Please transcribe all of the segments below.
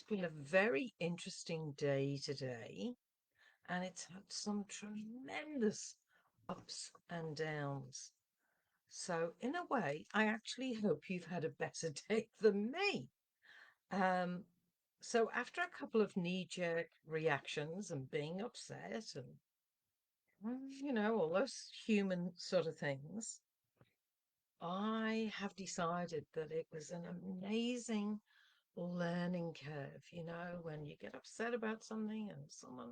been a very interesting day today, and it's had some tremendous ups and downs. So, in a way, I actually hope you've had a better day than me. Um, so, after a couple of knee-jerk reactions and being upset and, all those human sort of things, I have decided that it was an amazing learning curve, when you get upset about something and someone,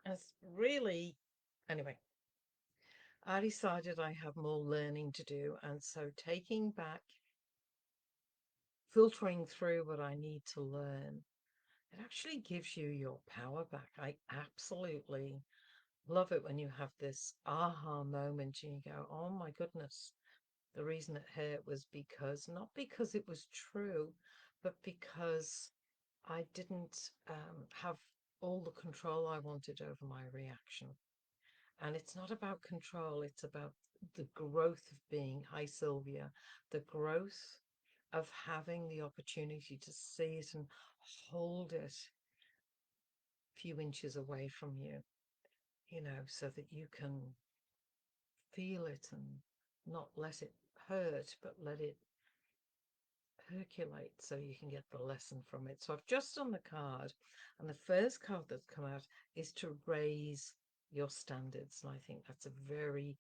it's really, anyway, I decided I have more learning to do. And so taking back, filtering through what I need to learn, it actually gives you your power back. I absolutely love it when you have this aha moment and you go, oh my goodness, the reason it hurt was because, not because it was true, but because I didn't have all the control I wanted over my reaction. And it's not about control, it's about the growth of being, hi Sylvia, the growth of having the opportunity to see it and hold it a few inches away from you, so that you can feel it and not let it hurt, but let it percolate so you can get the lesson from it. So I've just done the card, and the first card that's come out is to raise your standards. And I think that's a very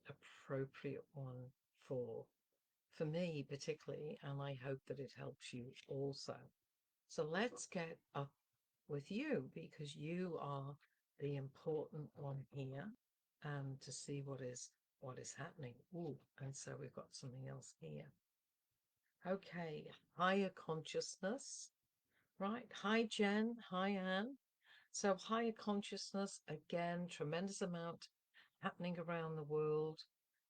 appropriate one for me particularly, and I hope that it helps you also. So let's get up with you because you are the important one here, to see what is happening. Ooh, and so we've got something else here. Okay, higher consciousness, right? Hi, Jen. Hi, Anne. So, higher consciousness, again, tremendous amount happening around the world.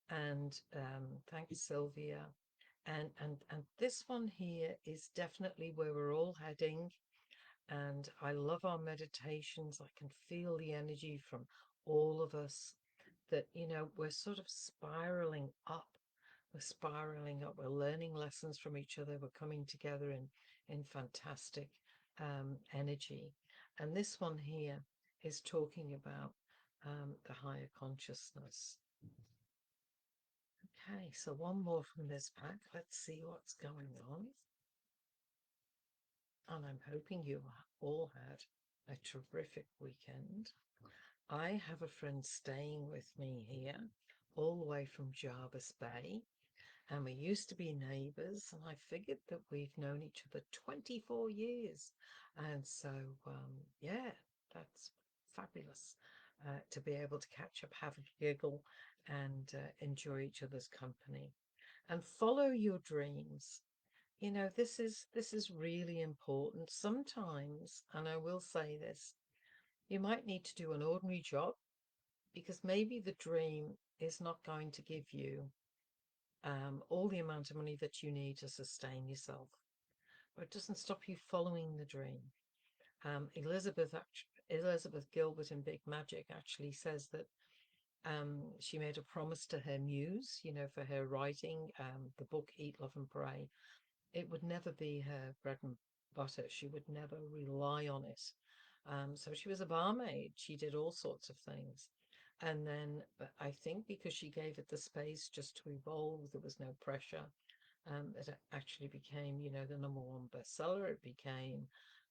And thanks, Sylvia. And this one here is definitely where we're all heading. And I love our meditations. I can feel the energy from all of us that, we're sort of spiraling up. We're spiraling up. We're learning lessons from each other. We're coming together in fantastic energy. And this one here is talking about the higher consciousness. Okay, so one more from this pack. Let's see what's going on. And I'm hoping you all had a terrific weekend. I have a friend staying with me here, all the way from Jervis Bay. And we used to be neighbours, and I figured that we've known each other 24 years. And so, yeah, that's fabulous to be able to catch up, have a giggle, and enjoy each other's company. And follow your dreams. This is really important. Sometimes, and I will say this, you might need to do an ordinary job because maybe the dream is not going to give you all the amount of money that you need to sustain yourself. But it doesn't stop you following the dream. Elizabeth Gilbert in Big Magic actually says that she made a promise to her muse, for her writing the book Eat, Love and Pray. It would never be her bread and butter. She would never rely on it. So she was a barmaid. She did all sorts of things. And then I think because she gave it the space just to evolve, there was no pressure. It actually became, the number one bestseller. It became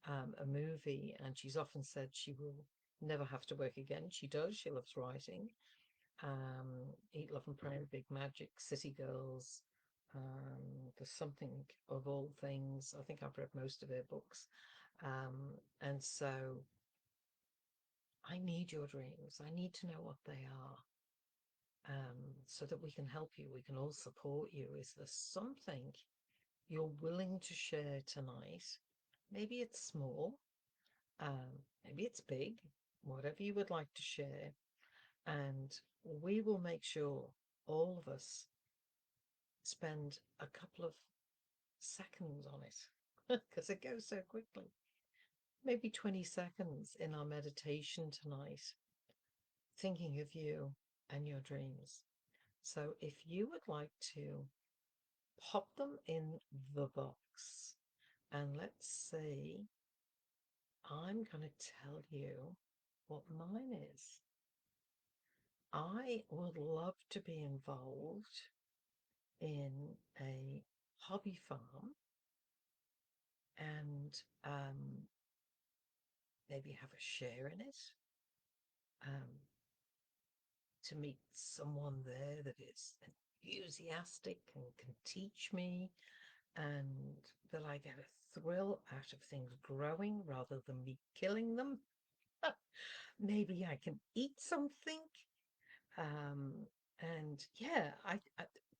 a movie. And she's often said she will never have to work again. She does. She loves writing. Eat, Love and Pray, Big Magic, City Girls. There's something of all things. I think I've read most of her books. And so I need your dreams. I need to know what they are, so that we can help you. We can all support you. Is there something you're willing to share tonight? Maybe it's small, maybe it's big, whatever you would like to share. And we will make sure all of us spend a couple of seconds on it because it goes so quickly. Maybe 20 seconds in our meditation tonight, thinking of you and your dreams. So if you would like to pop them in the box And let's see, I'm going to tell you what mine is. I would love to be involved in a hobby farm and maybe have a share in it. Um, to meet someone there that is enthusiastic and can teach me, and that I get a thrill out of things growing rather than me killing them. Maybe I can eat something. Um, and yeah,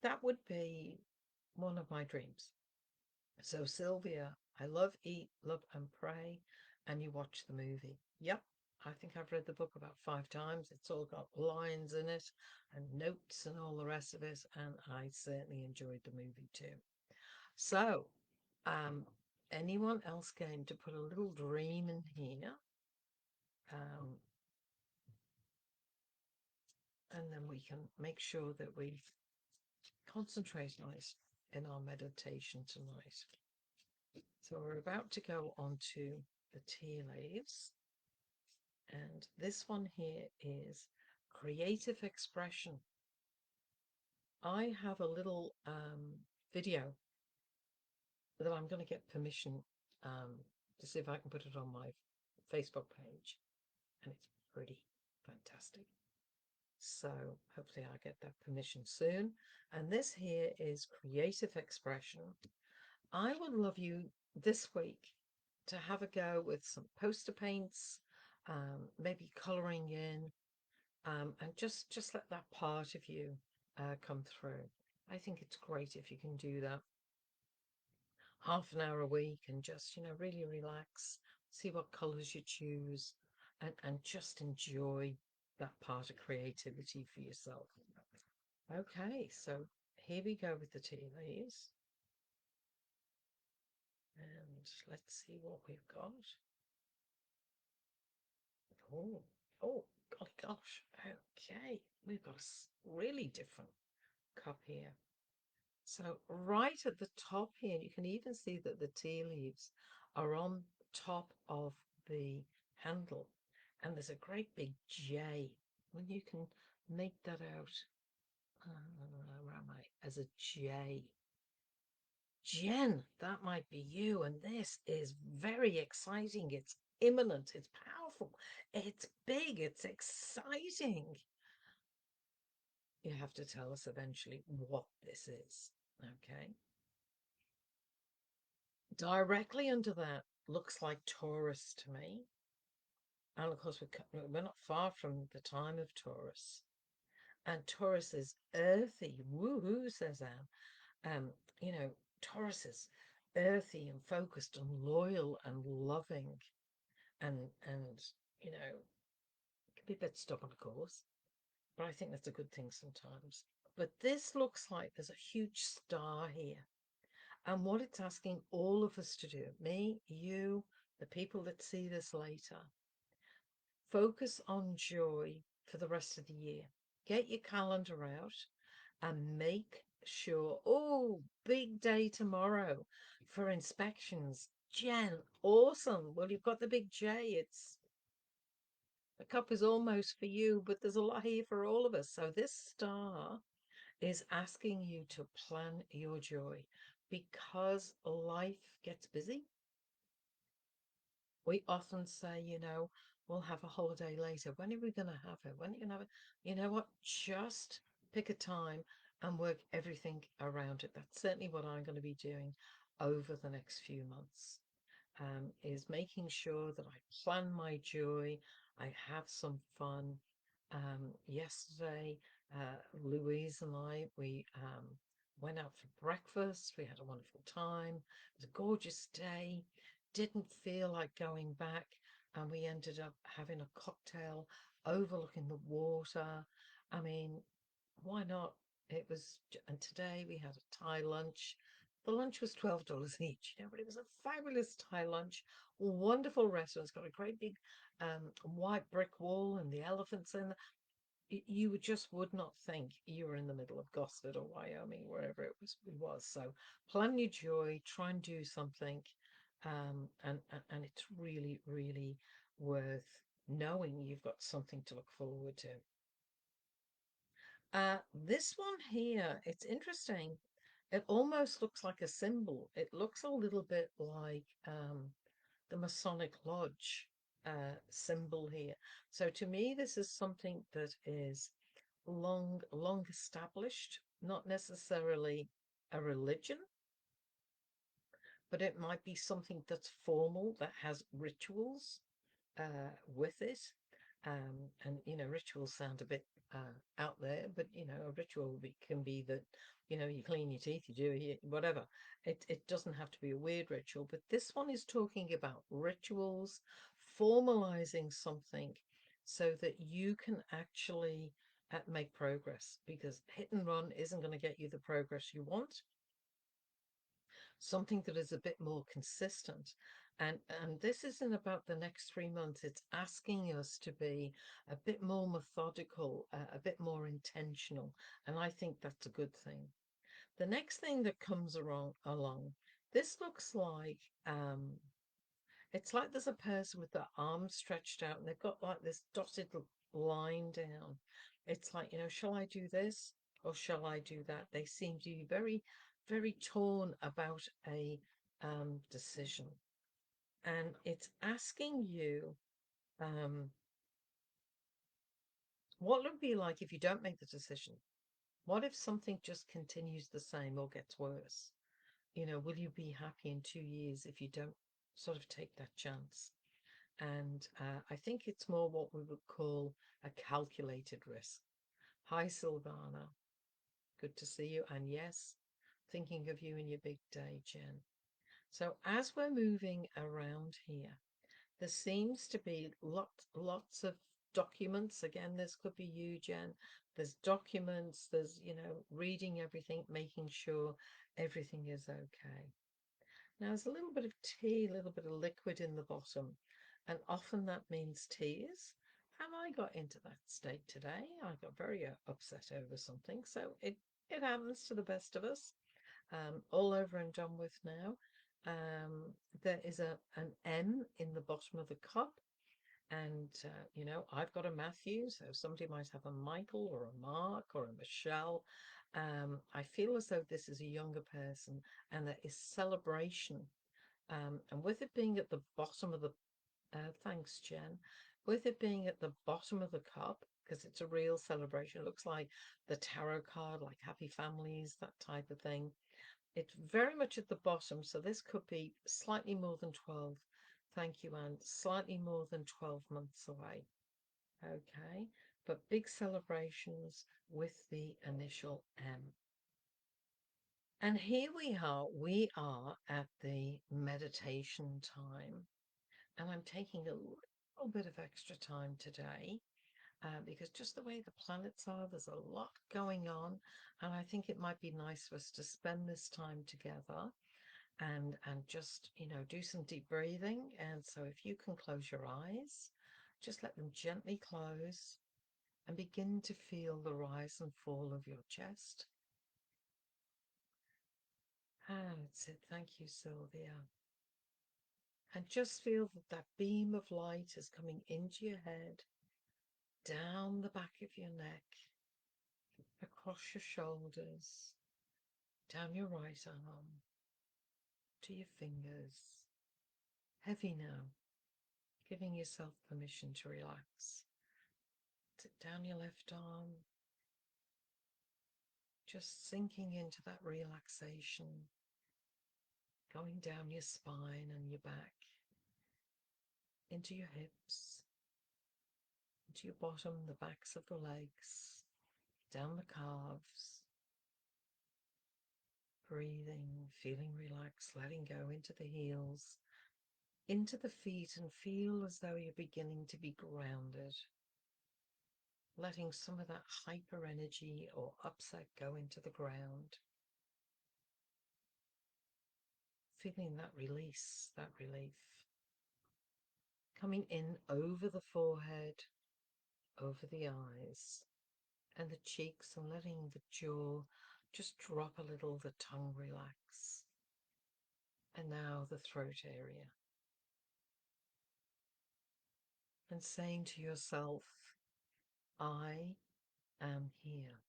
that would be one of my dreams. So, Sylvia, I love Eat, Love and Pray, and you watch the movie. Yep, I think I've read the book about 5 times. It's all got lines in it and notes and all the rest of it, and I certainly enjoyed the movie too. So, um, anyone else going to put a little dream in here? Um, and then we can make sure that we concentrate on it in our meditation tonight. So we're about to go on to the tea leaves. And this one here is creative expression. I have a little video that I'm going to get permission to see if I can put it on my Facebook page. And it's pretty fantastic. So hopefully I'll get that permission soon. And this here is creative expression. I would love you this week to have a go with some poster paints, maybe colouring in, and just let that part of you come through. I think it's great if you can do that half an hour a week and just, really relax, see what colours you choose, and just enjoy that part of creativity for yourself. Okay, so here we go with the tea leaves. And let's see what we've got. Oh, oh, golly gosh. Okay, we've got a really different cup here. So right at the top here, you can even see that the tea leaves are on top of the handle. And there's a great big J. When you can make that out, where am I? As a J. Jen, that might be you. And this is very exciting. It's imminent. It's powerful. It's big. It's exciting. You have to tell us eventually what this is. Okay. Directly under that looks like Taurus to me. And of course, we're not far from the time of Taurus. And Taurus is earthy. Woohoo, says Anne. Um, you know, Taurus is earthy and focused and loyal and loving and it can be a bit stubborn, of course, but I think that's a good thing sometimes. But this looks like there's a huge star here. And what it's asking all of us to do, me, you, the people that see this later, focus on joy for the rest of the year. Get your calendar out and make sure, oh, big day tomorrow for inspections. Jen, awesome. Well, you've got the big J. The cup is almost for you, but there's a lot here for all of us. So this star is asking you to plan your joy because life gets busy. We often say, we'll have a holiday later. When are we going to have it? When are you going to have it? You know what? Just pick a time and work everything around it. That's certainly what I'm going to be doing over the next few months, is making sure that I plan my joy. I have some fun. Yesterday, Louise and we went out for breakfast. We had a wonderful time. It was a gorgeous day. Didn't feel like going back, and we ended up having a cocktail overlooking the water. I mean, why not? And today we had a Thai lunch. The lunch was $12 each, but it was a fabulous Thai lunch. Wonderful restaurant. It's got a great big white brick wall and the elephants in there. You just would not think you were in the middle of Gosford or Wyoming, wherever it was. So plan your joy, try and do something. and it's really, really worth knowing you've got something to look forward to. This one here, it's interesting. It almost looks like a symbol. It looks a little bit like the Masonic Lodge symbol here. So to me, this is something that is long established, not necessarily a religion, but it might be something that's formal, that has rituals with it. And rituals sound a bit out there, but a ritual can be that you clean your teeth, you do whatever. It doesn't have to be a weird ritual, but this one is talking about rituals, formalizing something so that you can actually make progress, because hit and run isn't going to get you the progress you want. Something that is a bit more consistent. And this isn't about the next 3 months. It's asking us to be a bit more methodical, a bit more intentional. And I think that's a good thing. The next thing that comes along, this looks like it's like there's a person with their arms stretched out and they've got like this dotted line down. It's like, shall I do this or shall I do that? They seem to be very, very torn about a decision. And it's asking you, um, what would it be like if you don't make the decision? What if something just continues the same or gets worse? Will you be happy in 2 years if you don't sort of take that chance? And I think it's more what we would call a calculated risk. Hi, Silvana. Good to see you. And yes, thinking of you in your big day, Jen. So as we're moving around here, there seems to be lots of documents. Again, this could be you, Jen. There's documents, there's, reading everything, making sure everything is okay. Now, there's a little bit of tea, a little bit of liquid in the bottom, and often that means tears. And I got into that state today. I got very upset over something. So it happens to the best of us. All over and done with now. There is an M in the bottom of the cup. And, I've got a Matthew, so somebody might have a Michael or a Mark or a Michelle. I feel as though this is a younger person and there is celebration. And with it being at the bottom of the, thanks, Jen, with it being at the bottom of the cup, because it's a real celebration, it looks like the tarot card, like happy families, that type of thing. It's very much at the bottom, so this could be slightly more than 12. Thank you, Anne. Slightly more than 12 months away. Okay, but big celebrations with the initial M. And here we are at the meditation time. And I'm taking a little bit of extra time today because just the way the planets are, there's a lot going on. And I think it might be nice for us to spend this time together and just, do some deep breathing. And so if you can close your eyes, just let them gently close and begin to feel the rise and fall of your chest. That's it. Thank you, Sylvia. And just feel that that beam of light is coming into your head, down the back of your neck, across your shoulders, down your right arm, to your fingers. Heavy now, giving yourself permission to relax. Down your left arm, just sinking into that relaxation, going down your spine and your back, into your hips, into your bottom, the backs of the legs, down the calves, breathing, feeling relaxed, letting go into the heels, into the feet, and feel as though you're beginning to be grounded, letting some of that hyper energy or upset go into the ground, feeling that release, that relief, coming in over the forehead, over the eyes and the cheeks, and letting the jaw just drop a little, the tongue relax. And now the throat area. And saying to yourself, I am here.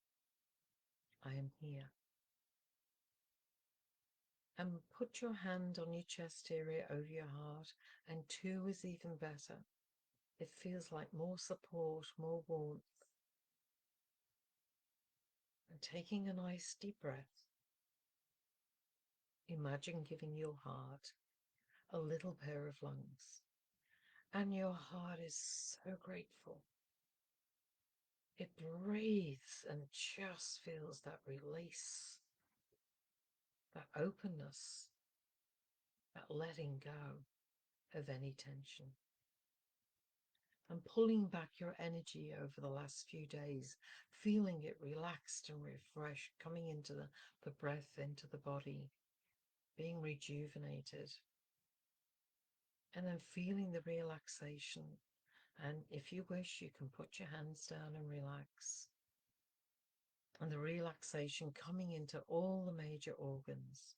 I am here. And put your hand on your chest area over your heart, and 2 is even better. It feels like more support, more warmth. And taking a nice deep breath, imagine giving your heart a little pair of lungs. And your heart is so grateful. It breathes and just feels that release, that openness, that letting go of any tension. And pulling back your energy over the last few days, feeling it relaxed and refreshed, coming into the breath, into the body, being rejuvenated. And then feeling the relaxation. And if you wish, you can put your hands down and relax. And the relaxation coming into all the major organs.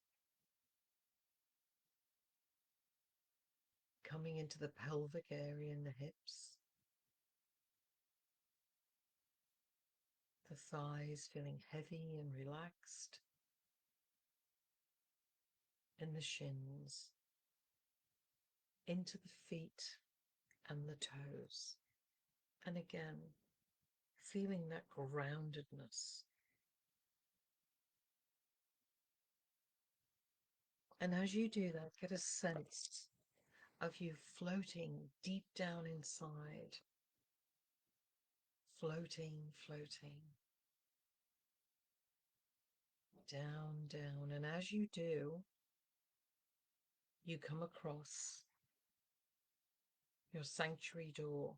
Coming into the pelvic area and the hips. The thighs feeling heavy and relaxed. And the shins. Into the feet and the toes. And again, feeling that groundedness. And as you do that, get a sense of you floating deep down inside. Floating, floating. Down, down. And as you do, you come across your sanctuary door.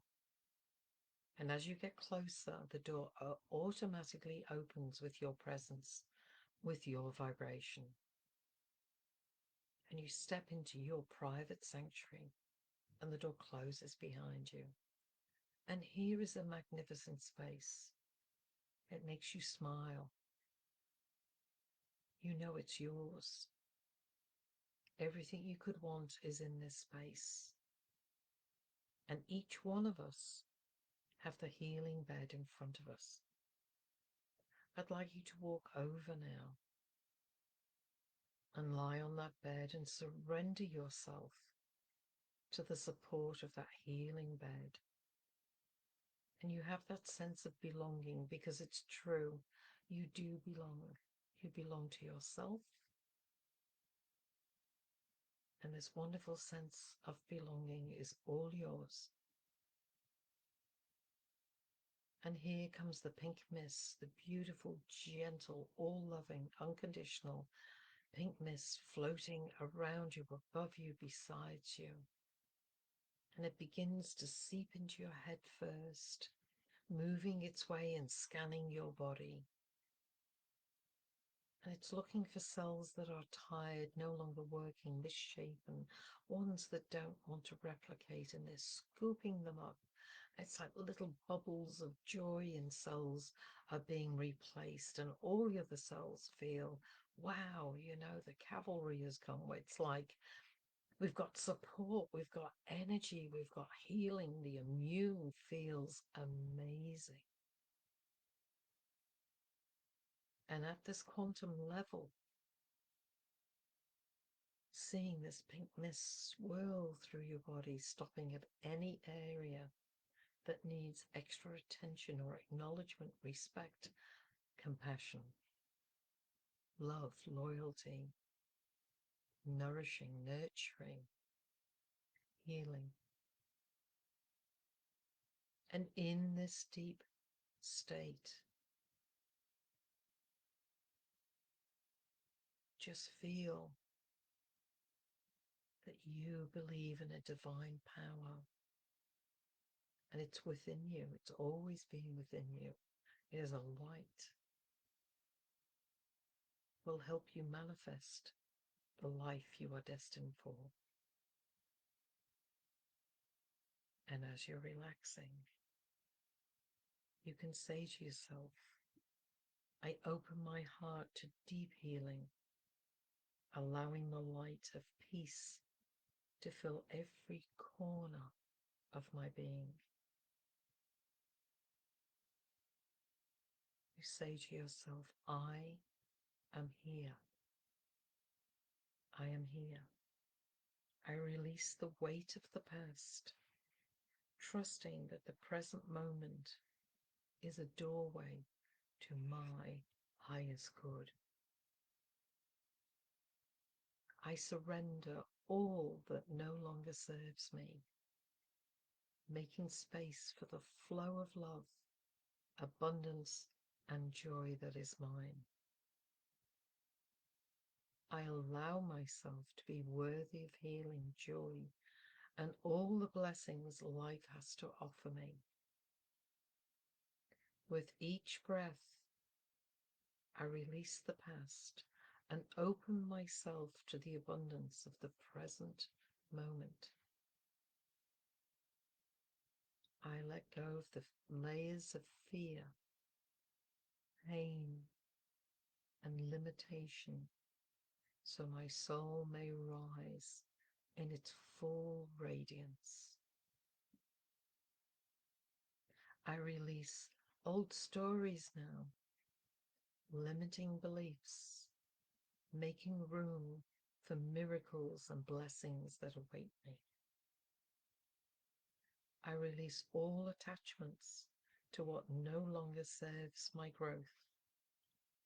And as you get closer, the door automatically opens with your presence, with your vibration. And you step into your private sanctuary, and the door closes behind you. And here is a magnificent space. It makes you smile. You know it's yours. Everything you could want is in this space. And each one of us have the healing bed in front of us. I'd like you to walk over now and lie on that bed and surrender yourself to the support of that healing bed. And you have that sense of belonging, because it's true. You do belong. You belong to yourself. And this wonderful sense of belonging is all yours. And here comes the pink mist, the beautiful, gentle, all-loving, unconditional pink mist floating around you, above you, beside you. And it begins to seep into your head first, moving its way and scanning your body. And it's looking for cells that are tired, no longer working, misshapen, ones that don't want to replicate, and they're scooping them up. It's like little bubbles of joy, and cells are being replaced, and all the other cells feel, wow, the cavalry has come. It's like we've got support, we've got energy, we've got healing. The immune feels amazing. And at this quantum level, seeing this pink mist swirl through your body, stopping at any area that needs extra attention or acknowledgement, respect, compassion, love, loyalty, nourishing, nurturing, healing. And in this deep state, just feel that you believe in a divine power, and it's within you. It's always been within you. It is a light. Will help you manifest the life you are destined for. And as you're relaxing, you can say to yourself, I open my heart to deep healing, allowing the light of peace to fill every corner of my being. You say to yourself, I am here. I am here. I release the weight of the past, trusting that the present moment is a doorway to my highest good. I surrender all that no longer serves me, making space for the flow of love, abundance, and joy that is mine. I allow myself to be worthy of healing, joy, and all the blessings life has to offer me. With each breath, I release the past and open myself to the abundance of the present moment. I let go of the layers of fear, pain, and limitation so my soul may rise in its full radiance. I release old stories now, limiting beliefs, making room for miracles and blessings that await me. I release all attachments to what no longer serves my growth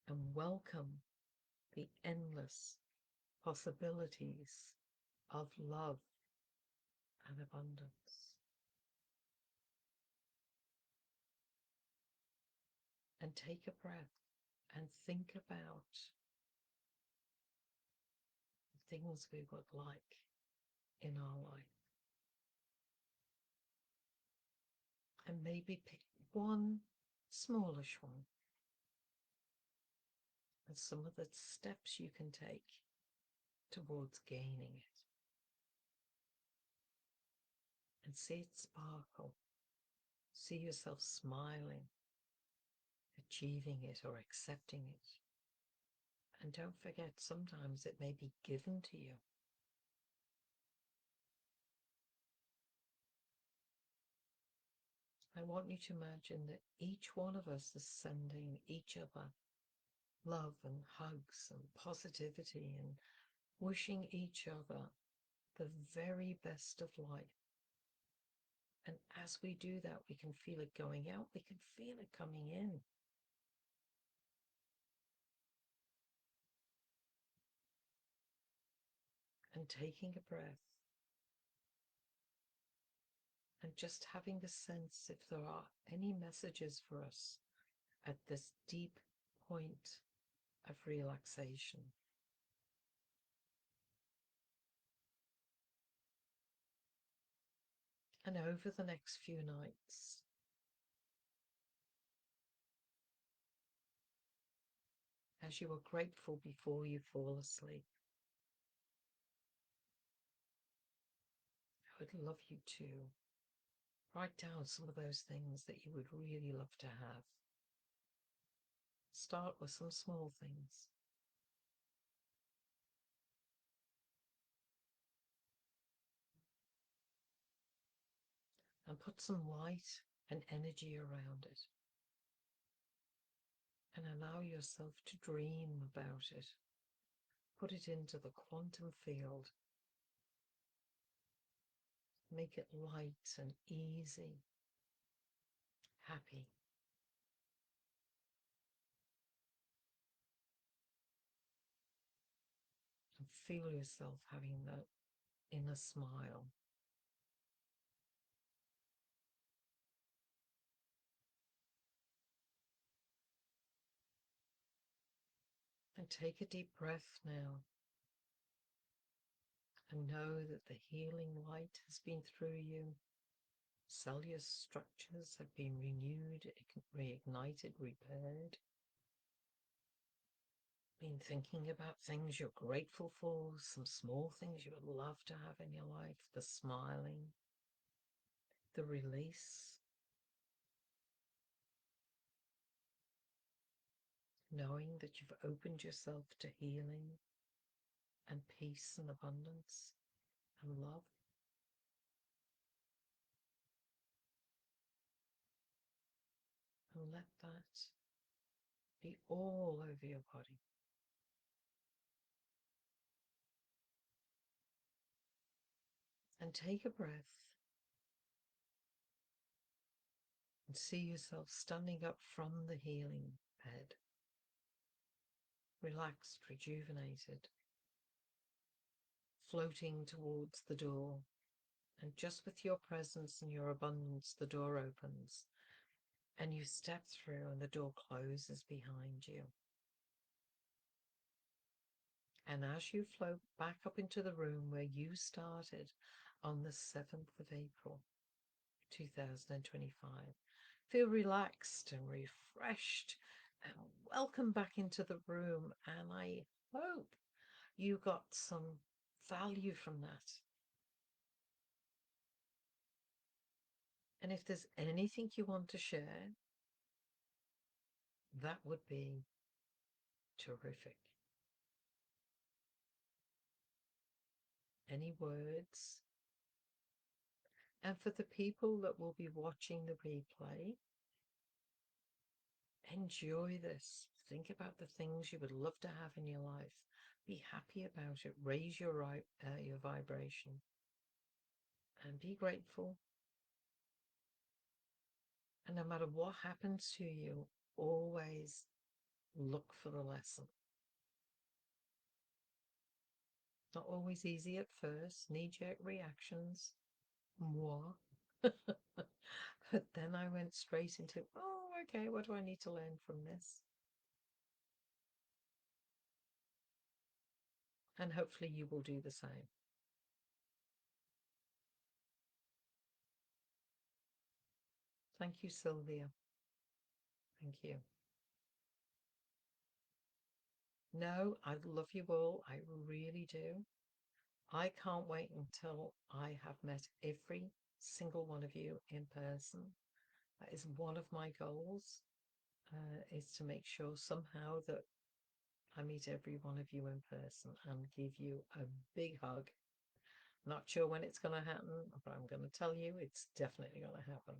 and welcome the endless possibilities of love and abundance. And take a breath and think about the things we would like in our life. And maybe pick one smallish one and some of the steps you can take towards gaining it. And see it sparkle. See yourself smiling, achieving it or accepting it. And don't forget, sometimes it may be given to you. I want you to imagine that each one of us is sending each other love and hugs and positivity and wishing each other the very best of life. And as we do that, we can feel it going out, we can feel it coming in. And taking a breath and just having the sense if there are any messages for us at this deep point of relaxation. And over the next few nights, as you are grateful before you fall asleep, I would love you to write down some of those things that you would really love to have. Start with some small things. And put some light and energy around it. And allow yourself to dream about it. Put it into the quantum field. Make it light and easy, happy. And feel yourself having that inner smile. And take a deep breath now. And know that the healing light has been through you. Cellular structures have been renewed, reignited, repaired. Been thinking about things you're grateful for, some small things you would love to have in your life, the smiling, the release, knowing that you've opened yourself to healing, and peace and abundance and love. And let that be all over your body. And take a breath and see yourself standing up from the healing bed, relaxed, rejuvenated, floating towards the door. And just with your presence and your abundance, the door opens and you step through and the door closes behind you. And as you float back up into the room where you started on the 7th of April, 2025, feel relaxed and refreshed and welcome back into the room. And I hope you got some value from that. And if there's anything you want to share, that would be terrific. Any words? And for the people that will be watching the replay, enjoy this. Think about the things you would love to have in your life. Be happy about it. Raise your vibration. And be grateful. And no matter what happens to you, always look for the lesson. Not always easy at first, knee-jerk reactions. Moi. But then I went straight into, oh, okay, what do I need to learn from this? And hopefully you will do the same. Thank you, Sylvia. Thank you. No, I love you all. I really do. I can't wait until I have met every single one of you in person. That is one of my goals, is to make sure somehow that I meet every one of you in person and give you a big hug. Not sure when it's going to happen, but I'm going to tell you it's definitely going to happen.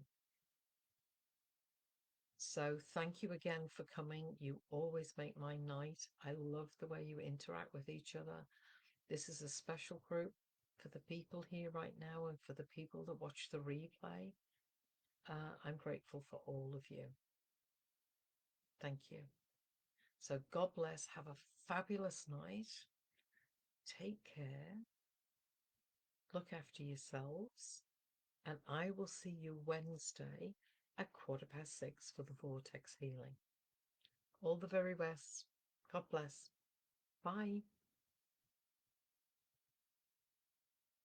So thank you again for coming. You always make my night. I love the way you interact with each other. This is a special group for the people here right now and for the people that watch the replay. I'm grateful for all of you. Thank you. So God bless. Have a fabulous night. Take care. Look after yourselves. And I will see you Wednesday at 6:15 for the Vortex Healing. All the very best. God bless. Bye.